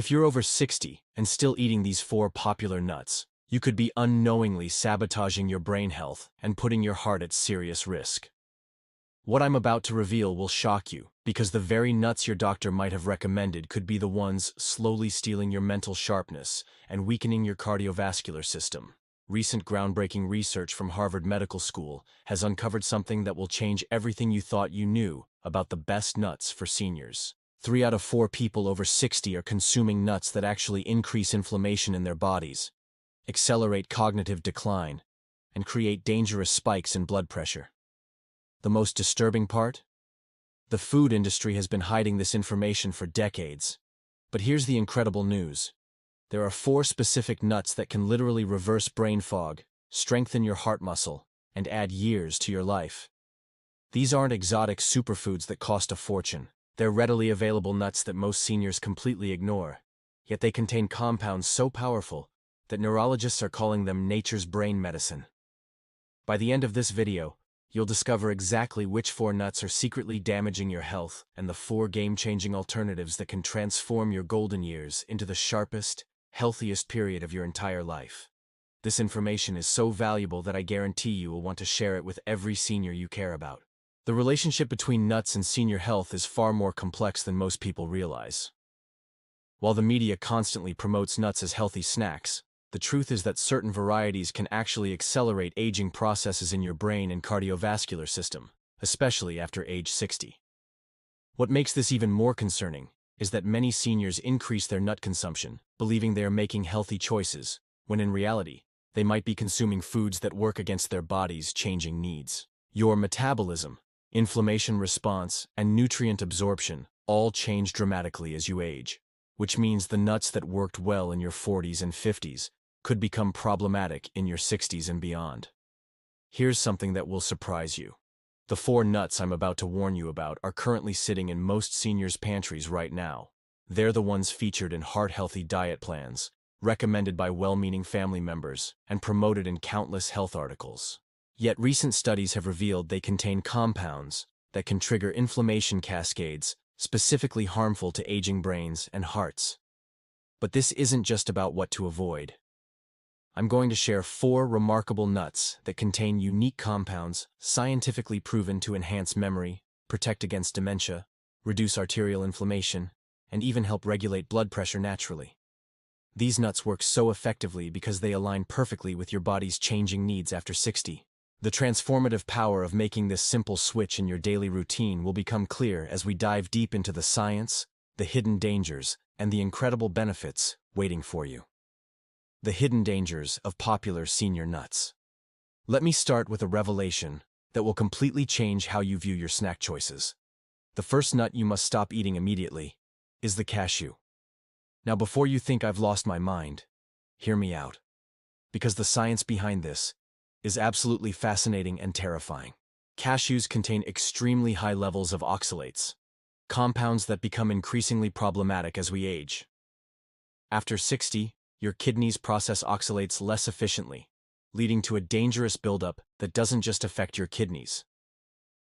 If you're over 60 and still eating these 4 popular nuts, you could be unknowingly sabotaging your brain health and putting your heart at serious risk. What I'm about to reveal will shock you, because the very nuts your doctor might have recommended could be the ones slowly stealing your mental sharpness and weakening your cardiovascular system. Recent groundbreaking research from Harvard Medical School has uncovered something that will change everything you thought you knew about the best nuts for seniors. 3 out of 4 people over 60 are consuming nuts that actually increase inflammation in their bodies, accelerate cognitive decline, and create dangerous spikes in blood pressure. The most disturbing part? The food industry has been hiding this information for decades. But here's the incredible news. There are 4 specific nuts that can literally reverse brain fog, strengthen your heart muscle, and add years to your life. These aren't exotic superfoods that cost a fortune. They're readily available nuts that most seniors completely ignore. Yet they contain compounds so powerful that neurologists are calling them nature's brain medicine. By the end of this video, you'll discover exactly which 4 nuts are secretly damaging your health and the 4 game-changing alternatives that can transform your golden years into the sharpest, healthiest period of your entire life. This information is so valuable that I guarantee you will want to share it with every senior you care about. The relationship between nuts and senior health is far more complex than most people realize. While the media constantly promotes nuts as healthy snacks, the truth is that certain varieties can actually accelerate aging processes in your brain and cardiovascular system, especially after age 60. What makes this even more concerning is that many seniors increase their nut consumption, believing they are making healthy choices, when in reality, they might be consuming foods that work against their body's changing needs. Your metabolism, inflammation response, and nutrient absorption all change dramatically as you age, which means the nuts that worked well in your 40s and 50s could become problematic in your 60s and beyond. Here's something that will surprise you. The 4 nuts I'm about to warn you about are currently sitting in most seniors' pantries right now. They're the ones featured in heart-healthy diet plans, recommended by well-meaning family members, and promoted in countless health articles. Yet recent studies have revealed they contain compounds that can trigger inflammation cascades specifically harmful to aging brains and hearts. But this isn't just about what to avoid. I'm going to share 4 remarkable nuts that contain unique compounds scientifically proven to enhance memory, protect against dementia, reduce arterial inflammation, and even help regulate blood pressure naturally. These nuts work so effectively because they align perfectly with your body's changing needs after 60. The transformative power of making this simple switch in your daily routine will become clear as we dive deep into the science, the hidden dangers, and the incredible benefits waiting for you. The hidden dangers of popular senior nuts. Let me start with a revelation that will completely change how you view your snack choices. The first nut you must stop eating immediately is the cashew. Now, before you think I've lost my mind, hear me out. Because the science behind this is absolutely fascinating and terrifying. Cashews contain extremely high levels of oxalates, compounds that become increasingly problematic as we age. After 60, your kidneys process oxalates less efficiently, leading to a dangerous buildup that doesn't just affect your kidneys.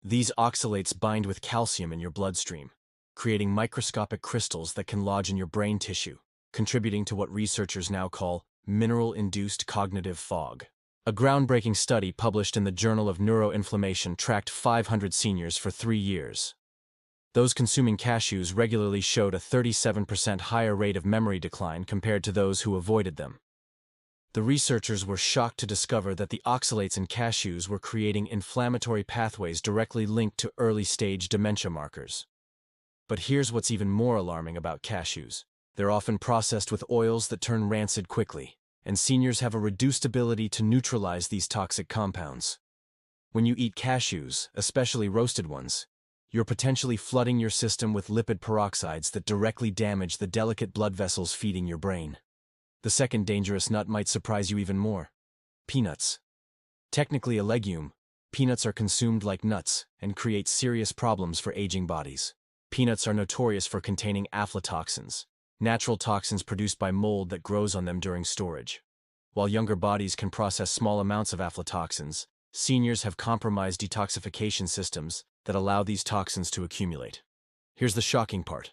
These oxalates bind with calcium in your bloodstream, creating microscopic crystals that can lodge in your brain tissue, contributing to what researchers now call mineral-induced cognitive fog. A groundbreaking study published in the Journal of Neuroinflammation tracked 500 seniors for 3 years. Those consuming cashews regularly showed a 37% higher rate of memory decline compared to those who avoided them. The researchers were shocked to discover that the oxalates in cashews were creating inflammatory pathways directly linked to early-stage dementia markers. But here's what's even more alarming about cashews. They're often processed with oils that turn rancid quickly, and seniors have a reduced ability to neutralize these toxic compounds. When you eat cashews, especially roasted ones, you're potentially flooding your system with lipid peroxides that directly damage the delicate blood vessels feeding your brain. The second dangerous nut might surprise you even more. Peanuts. Technically a legume, peanuts are consumed like nuts and create serious problems for aging bodies. Peanuts are notorious for containing aflatoxins, natural toxins produced by mold that grows on them during storage. While younger bodies can process small amounts of aflatoxins, seniors have compromised detoxification systems that allow these toxins to accumulate. Here's the shocking part.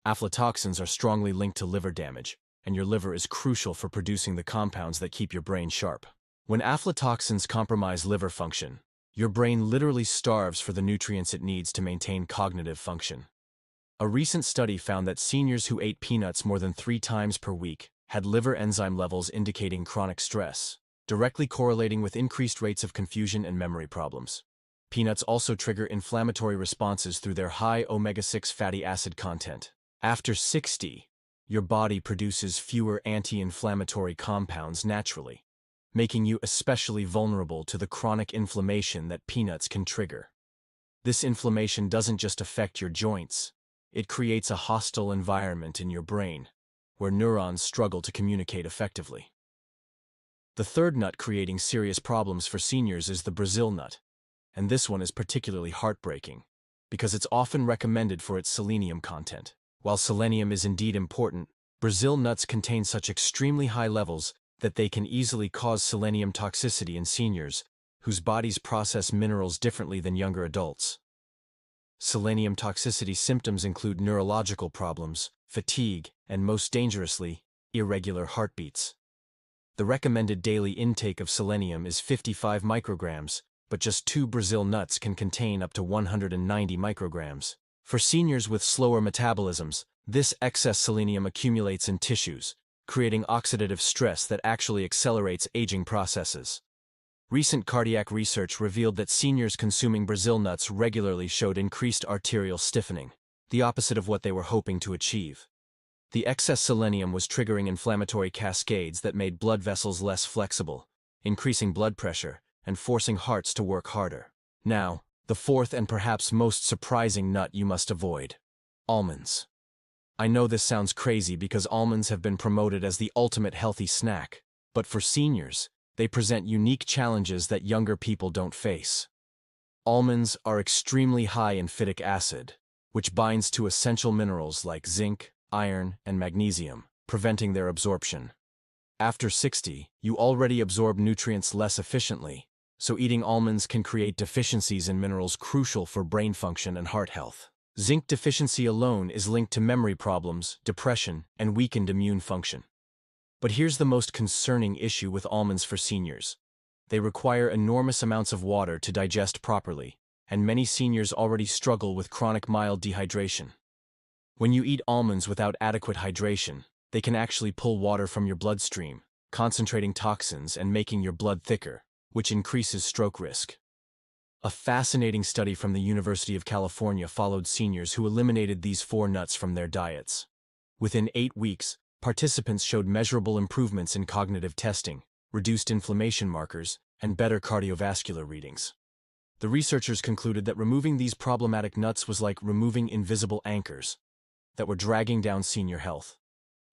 Aflatoxins are strongly linked to liver damage, and your liver is crucial for producing the compounds that keep your brain sharp. When aflatoxins compromise liver function, your brain literally starves for the nutrients it needs to maintain cognitive function. A recent study found that seniors who ate peanuts more than 3 times per week had liver enzyme levels indicating chronic stress, directly correlating with increased rates of confusion and memory problems. Peanuts also trigger inflammatory responses through their high omega-6 fatty acid content. After 60, your body produces fewer anti-inflammatory compounds naturally, making you especially vulnerable to the chronic inflammation that peanuts can trigger. This inflammation doesn't just affect your joints, it creates a hostile environment in your brain, where neurons struggle to communicate effectively. The third nut creating serious problems for seniors is the Brazil nut, and this one is particularly heartbreaking, because it's often recommended for its selenium content. While selenium is indeed important, Brazil nuts contain such extremely high levels that they can easily cause selenium toxicity in seniors, whose bodies process minerals differently than younger adults. Selenium toxicity symptoms include neurological problems, fatigue, and most dangerously, irregular heartbeats. The recommended daily intake of selenium is 55 micrograms, but just 2 Brazil nuts can contain up to 190 micrograms. For seniors with slower metabolisms, this excess selenium accumulates in tissues, creating oxidative stress that actually accelerates aging processes. Recent cardiac research revealed that seniors consuming Brazil nuts regularly showed increased arterial stiffening, the opposite of what they were hoping to achieve. The excess selenium was triggering inflammatory cascades that made blood vessels less flexible, increasing blood pressure, and forcing hearts to work harder. Now, the fourth and perhaps most surprising nut you must avoid: almonds. I know this sounds crazy because almonds have been promoted as the ultimate healthy snack, but for seniors, they present unique challenges that younger people don't face. Almonds are extremely high in phytic acid, which binds to essential minerals like zinc, iron, and magnesium, preventing their absorption. After 60, you already absorb nutrients less efficiently, so eating almonds can create deficiencies in minerals crucial for brain function and heart health. Zinc deficiency alone is linked to memory problems, depression, and weakened immune function. But here's the most concerning issue with almonds for seniors. They require enormous amounts of water to digest properly, and many seniors already struggle with chronic mild dehydration. When you eat almonds without adequate hydration, they can actually pull water from your bloodstream, concentrating toxins and making your blood thicker, which increases stroke risk. A fascinating study from the University of California followed seniors who eliminated these 4 nuts from their diets. Within 8 weeks, participants showed measurable improvements in cognitive testing, reduced inflammation markers, and better cardiovascular readings. The researchers concluded that removing these problematic nuts was like removing invisible anchors that were dragging down senior health.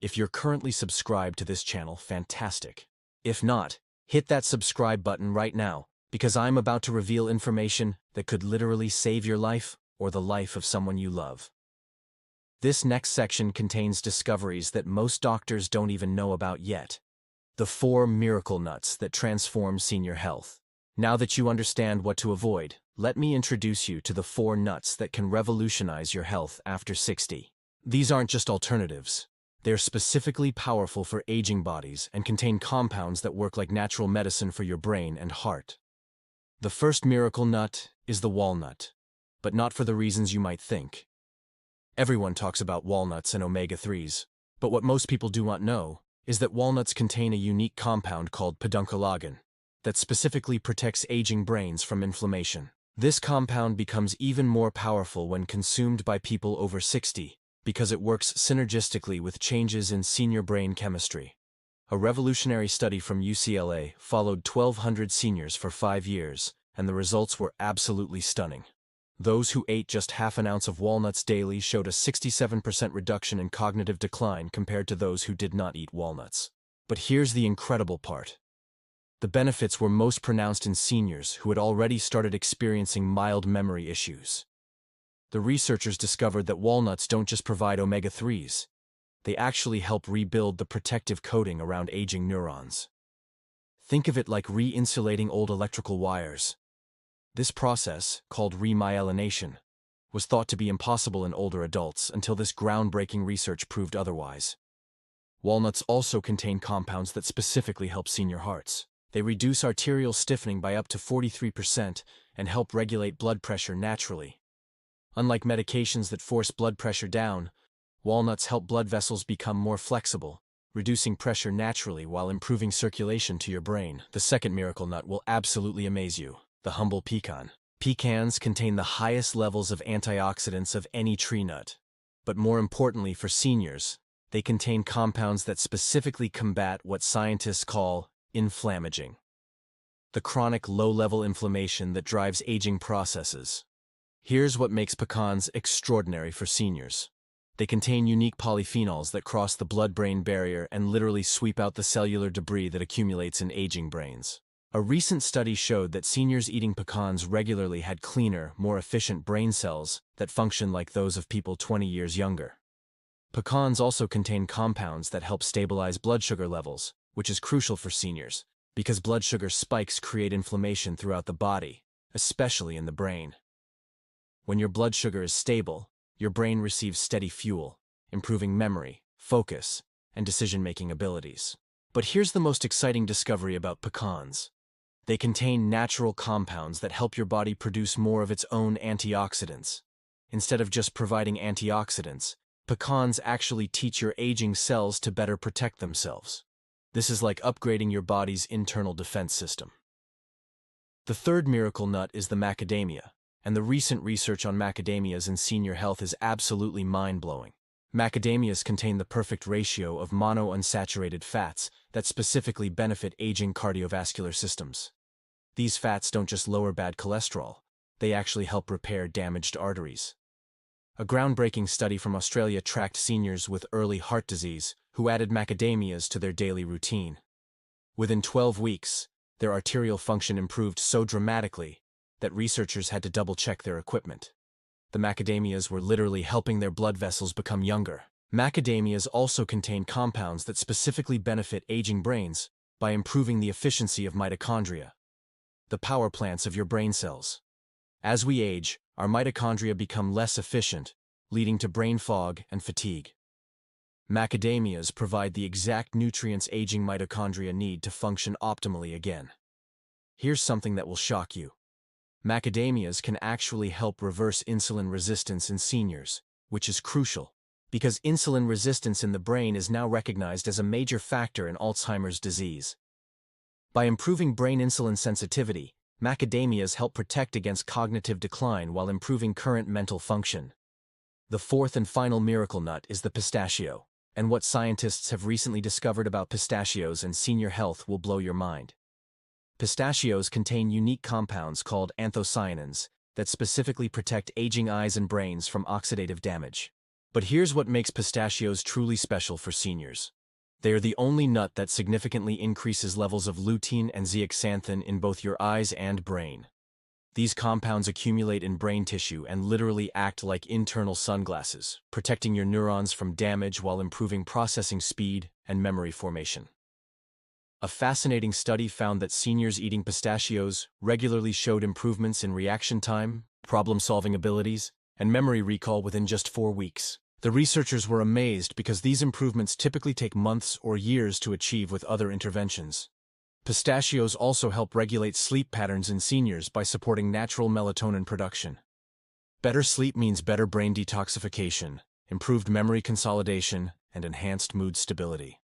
If you're currently subscribed to this channel, fantastic. If not, hit that subscribe button right now, because I'm about to reveal information that could literally save your life or the life of someone you love. This next section contains discoveries that most doctors don't even know about yet. The 4 miracle nuts that transform senior health. Now that you understand what to avoid, let me introduce you to the 4 nuts that can revolutionize your health after 60. These aren't just alternatives. They're specifically powerful for aging bodies and contain compounds that work like natural medicine for your brain and heart. The first miracle nut is the walnut, but not for the reasons you might think. Everyone talks about walnuts and omega-3s, but what most people do not know is that walnuts contain a unique compound called pedunculagon that specifically protects aging brains from inflammation. This compound becomes even more powerful when consumed by people over 60 because it works synergistically with changes in senior brain chemistry. A revolutionary study from UCLA followed 1,200 seniors for 5 years, and the results were absolutely stunning. Those who ate just half an ounce of walnuts daily showed a 67% reduction in cognitive decline compared to those who did not eat walnuts. But here's the incredible part. The benefits were most pronounced in seniors who had already started experiencing mild memory issues. The researchers discovered that walnuts don't just provide omega-3s. They actually help rebuild the protective coating around aging neurons. Think of it like re-insulating old electrical wires. This process, called remyelination, was thought to be impossible in older adults until this groundbreaking research proved otherwise. Walnuts also contain compounds that specifically help senior hearts. They reduce arterial stiffening by up to 43% and help regulate blood pressure naturally. Unlike medications that force blood pressure down, walnuts help blood vessels become more flexible, reducing pressure naturally while improving circulation to your brain. The second miracle nut will absolutely amaze you: the humble pecan. Pecans contain the highest levels of antioxidants of any tree nut. But more importantly for seniors, they contain compounds that specifically combat what scientists call inflammaging, the chronic low-level inflammation that drives aging processes. Here's what makes pecans extraordinary for seniors. They contain unique polyphenols that cross the blood-brain barrier and literally sweep out the cellular debris that accumulates in aging brains. A recent study showed that seniors eating pecans regularly had cleaner, more efficient brain cells that function like those of people 20 years younger. Pecans also contain compounds that help stabilize blood sugar levels, which is crucial for seniors, because blood sugar spikes create inflammation throughout the body, especially in the brain. When your blood sugar is stable, your brain receives steady fuel, improving memory, focus, and decision-making abilities. But here's the most exciting discovery about pecans. They contain natural compounds that help your body produce more of its own antioxidants. Instead of just providing antioxidants, pecans actually teach your aging cells to better protect themselves. This is like upgrading your body's internal defense system. The third miracle nut is the macadamia, and the recent research on macadamias in senior health is absolutely mind-blowing. Macadamias contain the perfect ratio of monounsaturated fats that specifically benefit aging cardiovascular systems. These fats don't just lower bad cholesterol, they actually help repair damaged arteries. A groundbreaking study from Australia tracked seniors with early heart disease who added macadamias to their daily routine. Within 12 weeks, their arterial function improved so dramatically that researchers had to double-check their equipment. The macadamias were literally helping their blood vessels become younger. Macadamias also contain compounds that specifically benefit aging brains by improving the efficiency of mitochondria, the power plants of your brain cells. As we age, our mitochondria become less efficient, leading to brain fog and fatigue. Macadamias provide the exact nutrients aging mitochondria need to function optimally again. Here's something that will shock you. Macadamias can actually help reverse insulin resistance in seniors, which is crucial, because insulin resistance in the brain is now recognized as a major factor in Alzheimer's disease. By improving brain insulin sensitivity, macadamias help protect against cognitive decline while improving current mental function. The fourth and final miracle nut is the pistachio, and what scientists have recently discovered about pistachios and senior health will blow your mind. Pistachios contain unique compounds called anthocyanins that specifically protect aging eyes and brains from oxidative damage. But here's what makes pistachios truly special for seniors. They are the only nut that significantly increases levels of lutein and zeaxanthin in both your eyes and brain. These compounds accumulate in brain tissue and literally act like internal sunglasses, protecting your neurons from damage while improving processing speed and memory formation. A fascinating study found that seniors eating pistachios regularly showed improvements in reaction time, problem-solving abilities, and memory recall within just 4 weeks. The researchers were amazed because these improvements typically take months or years to achieve with other interventions. Pistachios also help regulate sleep patterns in seniors by supporting natural melatonin production. Better sleep means better brain detoxification, improved memory consolidation, and enhanced mood stability.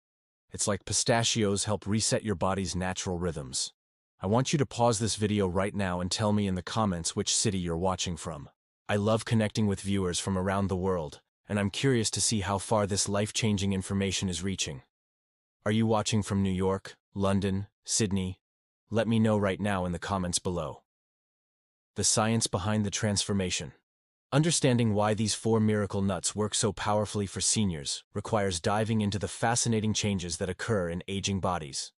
It's like pistachios help reset your body's natural rhythms. I want you to pause this video right now and tell me in the comments which city you're watching from. I love connecting with viewers from around the world, and I'm curious to see how far this life-changing information is reaching. Are you watching from New York, London, Sydney? Let me know right now in the comments below. The science behind the transformation. Understanding why these 4 miracle nuts work so powerfully for seniors requires diving into the fascinating changes that occur in aging bodies.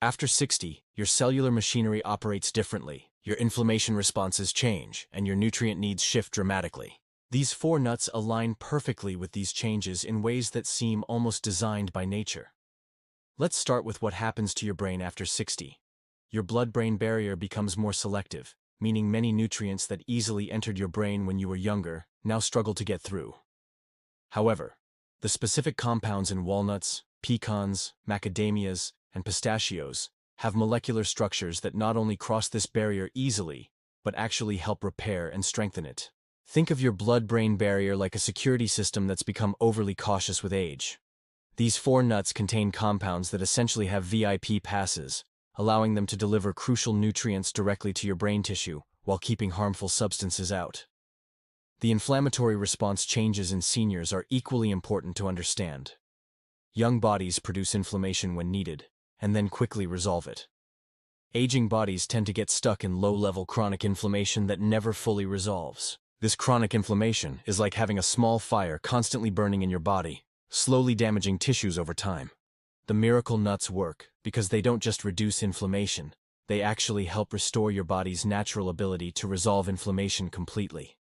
After 60, your cellular machinery operates differently, your inflammation responses change, and your nutrient needs shift dramatically. These 4 nuts align perfectly with these changes in ways that seem almost designed by nature. Let's start with what happens to your brain after 60. Your blood-brain barrier becomes more selective, meaning many nutrients that easily entered your brain when you were younger now struggle to get through. However, the specific compounds in walnuts, pecans, macadamias, and pistachios have molecular structures that not only cross this barrier easily, but actually help repair and strengthen it. Think of your blood-brain barrier like a security system that's become overly cautious with age. These 4 nuts contain compounds that essentially have VIP passes, allowing them to deliver crucial nutrients directly to your brain tissue while keeping harmful substances out. The inflammatory response changes in seniors are equally important to understand. Young bodies produce inflammation when needed, and then quickly resolve it. Aging bodies tend to get stuck in low-level chronic inflammation that never fully resolves. This chronic inflammation is like having a small fire constantly burning in your body, slowly damaging tissues over time. The miracle nuts work because they don't just reduce inflammation, they actually help restore your body's natural ability to resolve inflammation completely.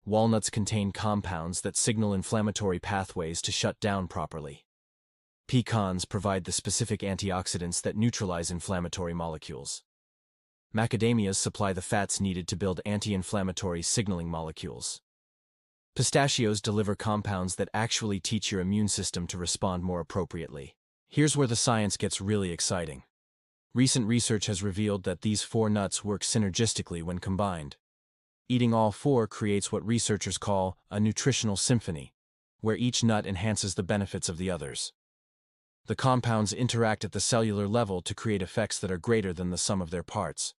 Walnuts contain compounds that signal inflammatory pathways to shut down properly. Pecans provide the specific antioxidants that neutralize inflammatory molecules. Macadamias supply the fats needed to build anti-inflammatory signaling molecules. Pistachios deliver compounds that actually teach your immune system to respond more appropriately. Here's where the science gets really exciting. Recent research has revealed that these 4 nuts work synergistically when combined. Eating all 4 creates what researchers call a nutritional symphony, where each nut enhances the benefits of the others. The compounds interact at the cellular level to create effects that are greater than the sum of their parts.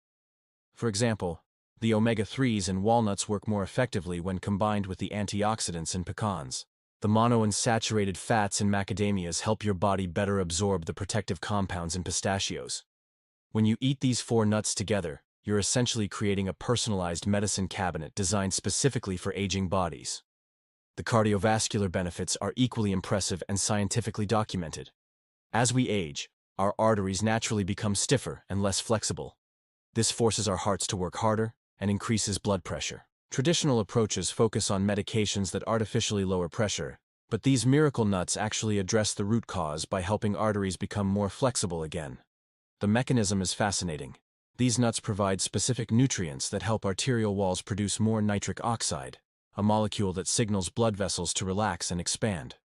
For example, the omega-3s in walnuts work more effectively when combined with the antioxidants in pecans. The monounsaturated fats in macadamias help your body better absorb the protective compounds in pistachios. When you eat these 4 nuts together, you're essentially creating a personalized medicine cabinet designed specifically for aging bodies. The cardiovascular benefits are equally impressive and scientifically documented. As we age, our arteries naturally become stiffer and less flexible. This forces our hearts to work harder and increases blood pressure. Traditional approaches focus on medications that artificially lower pressure, but these miracle nuts actually address the root cause by helping arteries become more flexible again. The mechanism is fascinating. These nuts provide specific nutrients that help arterial walls produce more nitric oxide, a molecule that signals blood vessels to relax and expand.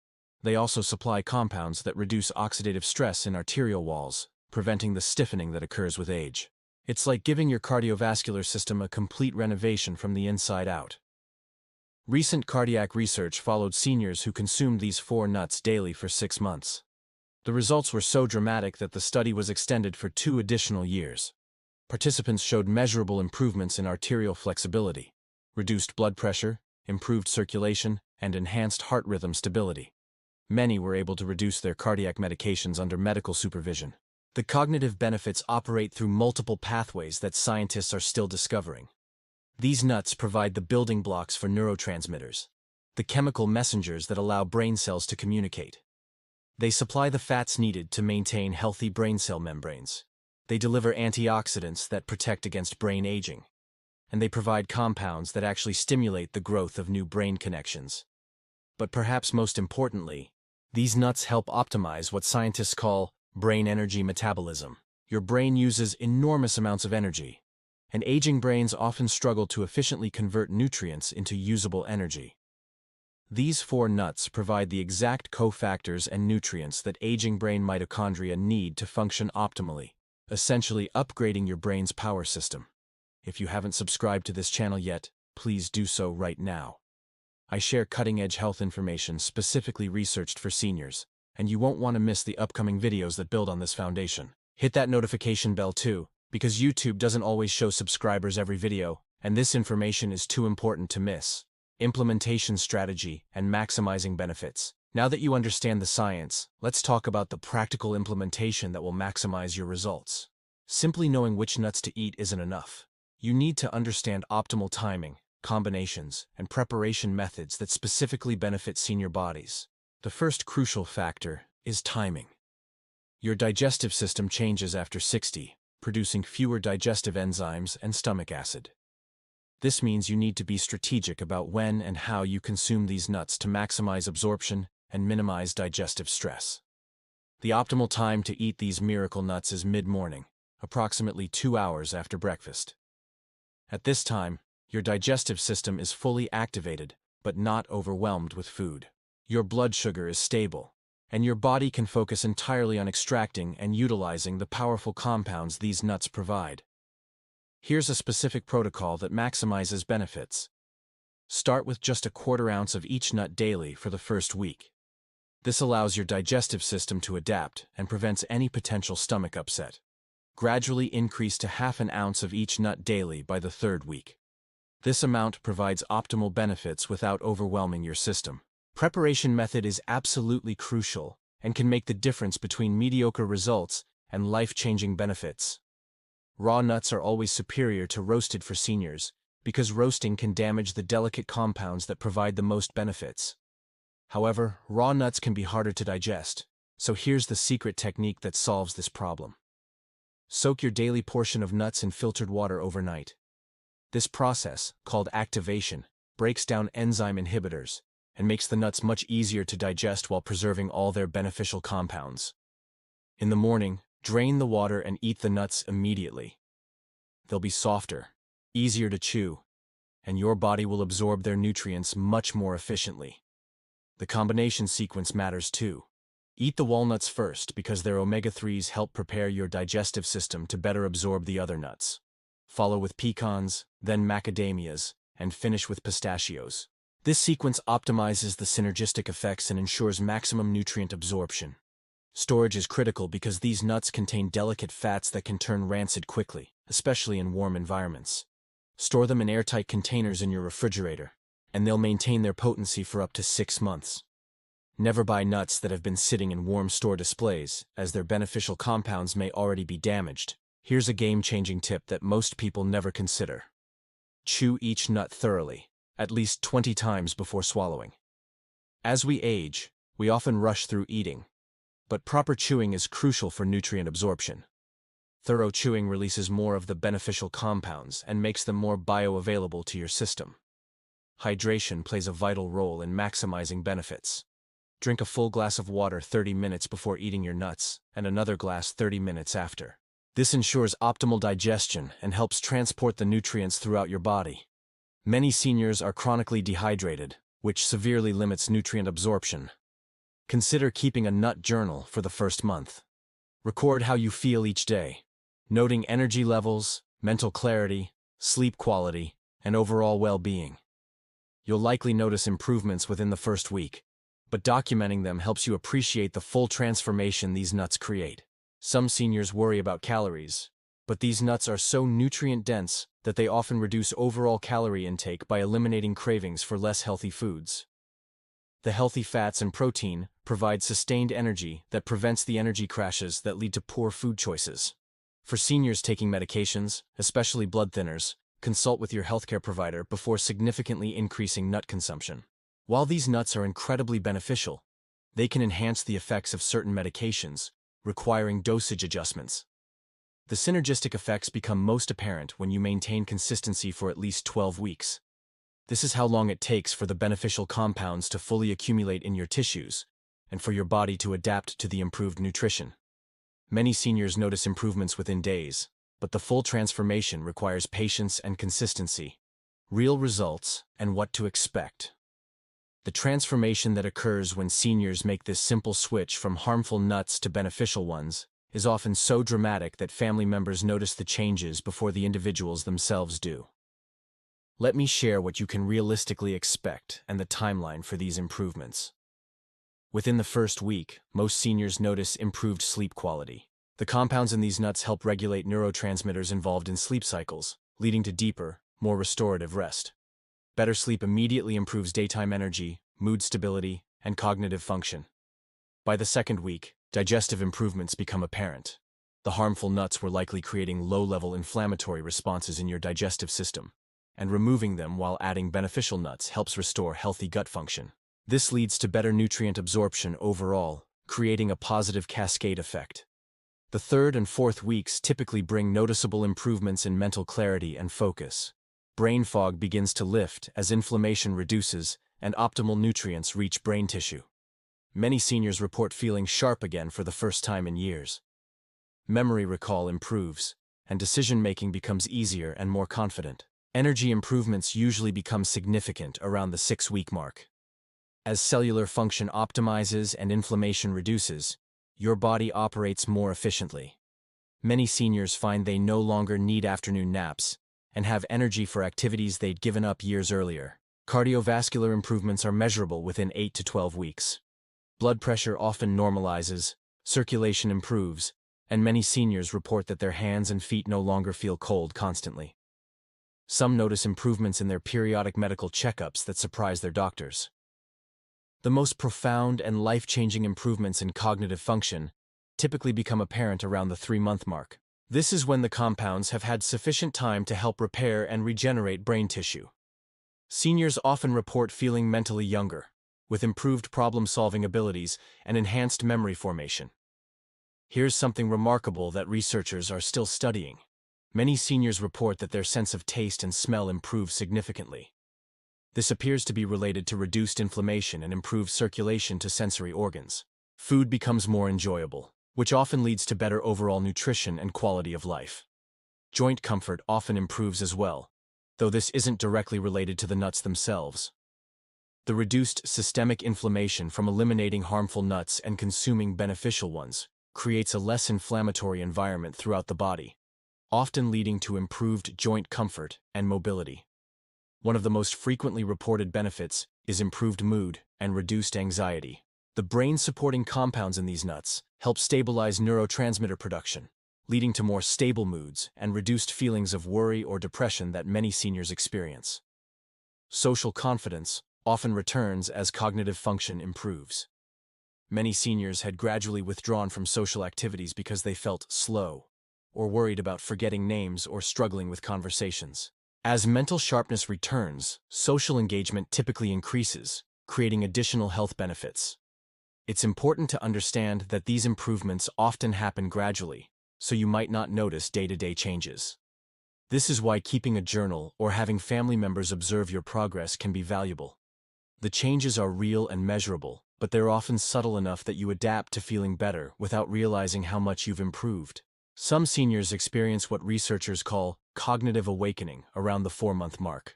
They also supply compounds that reduce oxidative stress in arterial walls, preventing the stiffening that occurs with age. It's like giving your cardiovascular system a complete renovation from the inside out. Recent cardiac research followed seniors who consumed these 4 nuts daily for 6 months. The results were so dramatic that the study was extended for 2 additional years. Participants showed measurable improvements in arterial flexibility, reduced blood pressure, improved circulation, and enhanced heart rhythm stability. Many were able to reduce their cardiac medications under medical supervision. The cognitive benefits operate through multiple pathways that scientists are still discovering. These nuts provide the building blocks for neurotransmitters, the chemical messengers that allow brain cells to communicate. They supply the fats needed to maintain healthy brain cell membranes. They deliver antioxidants that protect against brain aging. And they provide compounds that actually stimulate the growth of new brain connections. But perhaps most importantly, these nuts help optimize what scientists call brain energy metabolism. Your brain uses enormous amounts of energy, and aging brains often struggle to efficiently convert nutrients into usable energy. These 4 nuts provide the exact cofactors and nutrients that aging brain mitochondria need to function optimally, essentially upgrading your brain's power system. If you haven't subscribed to this channel yet, please do so right now. I share cutting-edge health information specifically researched for seniors, and you won't want to miss the upcoming videos that build on this foundation. Hit that notification bell too, because YouTube doesn't always show subscribers every video, and this information is too important to miss. Implementation strategy and maximizing benefits. Now that you understand the science, let's talk about the practical implementation that will maximize your results. Simply knowing which nuts to eat isn't enough. You need to understand optimal timing, combinations, and preparation methods that specifically benefit senior bodies. The first crucial factor is timing. Your digestive system changes after 60, producing fewer digestive enzymes and stomach acid. This means you need to be strategic about when and how you consume these nuts to maximize absorption and minimize digestive stress. The optimal time to eat these miracle nuts is mid-morning, approximately 2 hours after breakfast. At this time, your digestive system is fully activated, but not overwhelmed with food. Your blood sugar is stable, and your body can focus entirely on extracting and utilizing the powerful compounds these nuts provide. Here's a specific protocol that maximizes benefits. Start with just a quarter ounce of each nut daily for the first week. This allows your digestive system to adapt and prevents any potential stomach upset. Gradually increase to half an ounce of each nut daily by the third week. This amount provides optimal benefits without overwhelming your system. Preparation method is absolutely crucial and can make the difference between mediocre results and life-changing benefits. Raw nuts are always superior to roasted for seniors because roasting can damage the delicate compounds that provide the most benefits. However, raw nuts can be harder to digest, so here's the secret technique that solves this problem. Soak your daily portion of nuts in filtered water overnight. This process, called activation, breaks down enzyme inhibitors and makes the nuts much easier to digest while preserving all their beneficial compounds. In the morning, drain the water and eat the nuts immediately. They'll be softer, easier to chew, and your body will absorb their nutrients much more efficiently. The combination sequence matters too. Eat the walnuts first because their omega-3s help prepare your digestive system to better absorb the other nuts. Follow with pecans, then macadamias, and finish with pistachios. This sequence optimizes the synergistic effects and ensures maximum nutrient absorption. Storage is critical because these nuts contain delicate fats that can turn rancid quickly, especially in warm environments. Store them in airtight containers in your refrigerator, and they'll maintain their potency for up to 6 months. Never buy nuts that have been sitting in warm store displays, as their beneficial compounds may already be damaged. Here's a game-changing tip that most people never consider. Chew each nut thoroughly, at least 20 times before swallowing. As we age, we often rush through eating, but proper chewing is crucial for nutrient absorption. Thorough chewing releases more of the beneficial compounds and makes them more bioavailable to your system. Hydration plays a vital role in maximizing benefits. Drink a full glass of water 30 minutes before eating your nuts, and another glass 30 minutes after. This ensures optimal digestion and helps transport the nutrients throughout your body. Many seniors are chronically dehydrated, which severely limits nutrient absorption. Consider keeping a nut journal for the first month. Record how you feel each day, noting energy levels, mental clarity, sleep quality, and overall well-being. You'll likely notice improvements within the first week, but documenting them helps you appreciate the full transformation these nuts create. Some seniors worry about calories, but these nuts are so nutrient-dense that they often reduce overall calorie intake by eliminating cravings for less healthy foods. The healthy fats and protein provide sustained energy that prevents the energy crashes that lead to poor food choices. For seniors taking medications, especially blood thinners, consult with your healthcare provider before significantly increasing nut consumption. While these nuts are incredibly beneficial, they can enhance the effects of certain medications, requiring dosage adjustments. The synergistic effects become most apparent when you maintain consistency for at least 12 weeks. This is how long it takes for the beneficial compounds to fully accumulate in your tissues and for your body to adapt to the improved nutrition. Many seniors notice improvements within days, but the full transformation requires patience and consistency. Real results and what to expect. The transformation that occurs when seniors make this simple switch from harmful nuts to beneficial ones is often so dramatic that family members notice the changes before the individuals themselves do. Let me share what you can realistically expect and the timeline for these improvements. Within the first week, most seniors notice improved sleep quality. The compounds in these nuts help regulate neurotransmitters involved in sleep cycles, leading to deeper, more restorative rest. Better sleep immediately improves daytime energy, mood stability, and cognitive function. By the second week, digestive improvements become apparent. The harmful nuts were likely creating low-level inflammatory responses in your digestive system, and removing them while adding beneficial nuts helps restore healthy gut function. This leads to better nutrient absorption overall, creating a positive cascade effect. The third and fourth weeks typically bring noticeable improvements in mental clarity and focus. Brain fog begins to lift as inflammation reduces and optimal nutrients reach brain tissue. Many seniors report feeling sharp again for the first time in years. Memory recall improves, and decision-making becomes easier and more confident. Energy improvements usually become significant around the 6-week mark. As cellular function optimizes and inflammation reduces, your body operates more efficiently. Many seniors find they no longer need afternoon naps and have energy for activities they'd given up years earlier. Cardiovascular improvements are measurable within 8 to 12 weeks. Blood pressure often normalizes, circulation improves, and many seniors report that their hands and feet no longer feel cold constantly. Some notice improvements in their periodic medical checkups that surprise their doctors. The most profound and life-changing improvements in cognitive function typically become apparent around the 3-month mark. This is when the compounds have had sufficient time to help repair and regenerate brain tissue. Seniors often report feeling mentally younger, with improved problem-solving abilities and enhanced memory formation. Here's something remarkable that researchers are still studying. Many seniors report that their sense of taste and smell improves significantly. This appears to be related to reduced inflammation and improved circulation to sensory organs. Food becomes more enjoyable, which often leads to better overall nutrition and quality of life. Joint comfort often improves as well, though this isn't directly related to the nuts themselves. The reduced systemic inflammation from eliminating harmful nuts and consuming beneficial ones creates a less inflammatory environment throughout the body, often leading to improved joint comfort and mobility. One of the most frequently reported benefits is improved mood and reduced anxiety. The brain-supporting compounds in these nuts help stabilize neurotransmitter production, leading to more stable moods and reduced feelings of worry or depression that many seniors experience. Social confidence often returns as cognitive function improves. Many seniors had gradually withdrawn from social activities because they felt slow, or worried about forgetting names or struggling with conversations. As mental sharpness returns, social engagement typically increases, creating additional health benefits. It's important to understand that these improvements often happen gradually, so you might not notice day-to-day changes. This is why keeping a journal or having family members observe your progress can be valuable. The changes are real and measurable, but they're often subtle enough that you adapt to feeling better without realizing how much you've improved. Some seniors experience what researchers call cognitive awakening around the 4-month mark.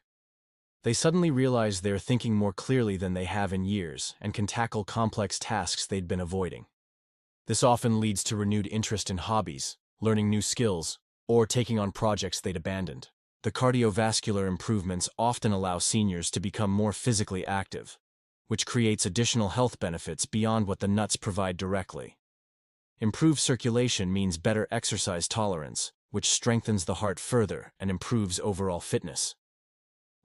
They suddenly realize they're thinking more clearly than they have in years and can tackle complex tasks they'd been avoiding. This often leads to renewed interest in hobbies, learning new skills, or taking on projects they'd abandoned. The cardiovascular improvements often allow seniors to become more physically active, which creates additional health benefits beyond what the nuts provide directly. Improved circulation means better exercise tolerance, which strengthens the heart further and improves overall fitness.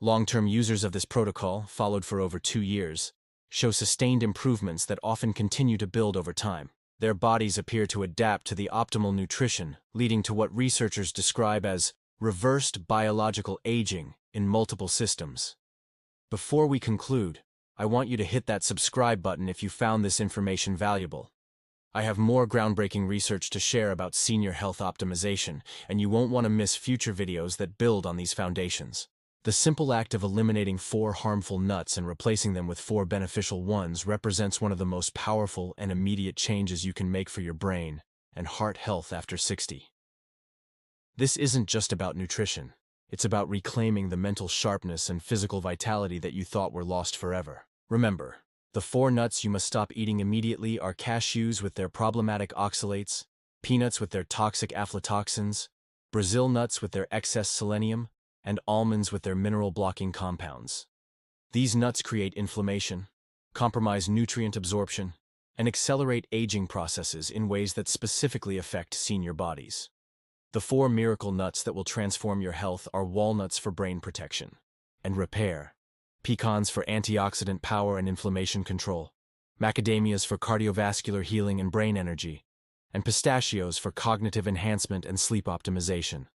Long-term users of this protocol, followed for over 2 years, show sustained improvements that often continue to build over time. Their bodies appear to adapt to the optimal nutrition, leading to what researchers describe as reversed biological aging in multiple systems. Before we conclude, I want you to hit that subscribe button if you found this information valuable. I have more groundbreaking research to share about senior health optimization, and you won't want to miss future videos that build on these foundations. The simple act of eliminating 4 harmful nuts and replacing them with 4 beneficial ones represents one of the most powerful and immediate changes you can make for your brain and heart health after 60. This isn't just about nutrition. It's about reclaiming the mental sharpness and physical vitality that you thought were lost forever. Remember, the 4 nuts you must stop eating immediately are cashews with their problematic oxalates, peanuts with their toxic aflatoxins, Brazil nuts with their excess selenium, and almonds with their mineral-blocking compounds. These nuts create inflammation, compromise nutrient absorption, and accelerate aging processes in ways that specifically affect senior bodies. The 4 miracle nuts that will transform your health are walnuts for brain protection and repair, pecans for antioxidant power and inflammation control, macadamias for cardiovascular healing and brain energy, and pistachios for cognitive enhancement and sleep optimization.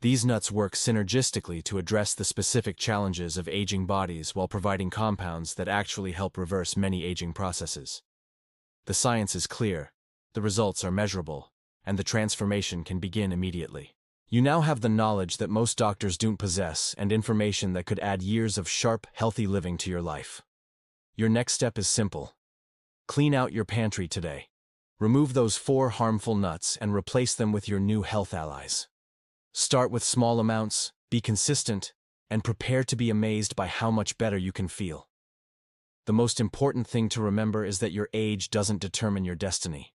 These nuts work synergistically to address the specific challenges of aging bodies while providing compounds that actually help reverse many aging processes. The science is clear, the results are measurable, and the transformation can begin immediately. You now have the knowledge that most doctors don't possess and information that could add years of sharp, healthy living to your life. Your next step is simple. Clean out your pantry today. Remove those 4 harmful nuts and replace them with your new health allies. Start with small amounts, be consistent, and prepare to be amazed by how much better you can feel. The most important thing to remember is that your age doesn't determine your destiny.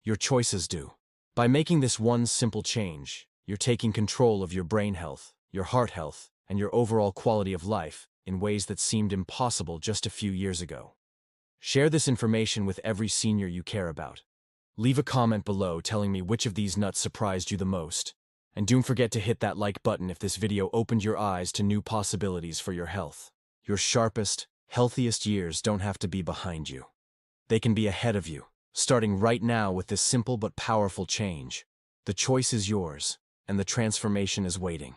Your choices do. By making this one simple change, you're taking control of your brain health, your heart health, and your overall quality of life in ways that seemed impossible just a few years ago. Share this information with every senior you care about. Leave a comment below telling me which of these nuts surprised you the most. And don't forget to hit that like button if this video opened your eyes to new possibilities for your health. Your sharpest, healthiest years don't have to be behind you. They can be ahead of you, starting right now with this simple but powerful change. The choice is yours, and the transformation is waiting.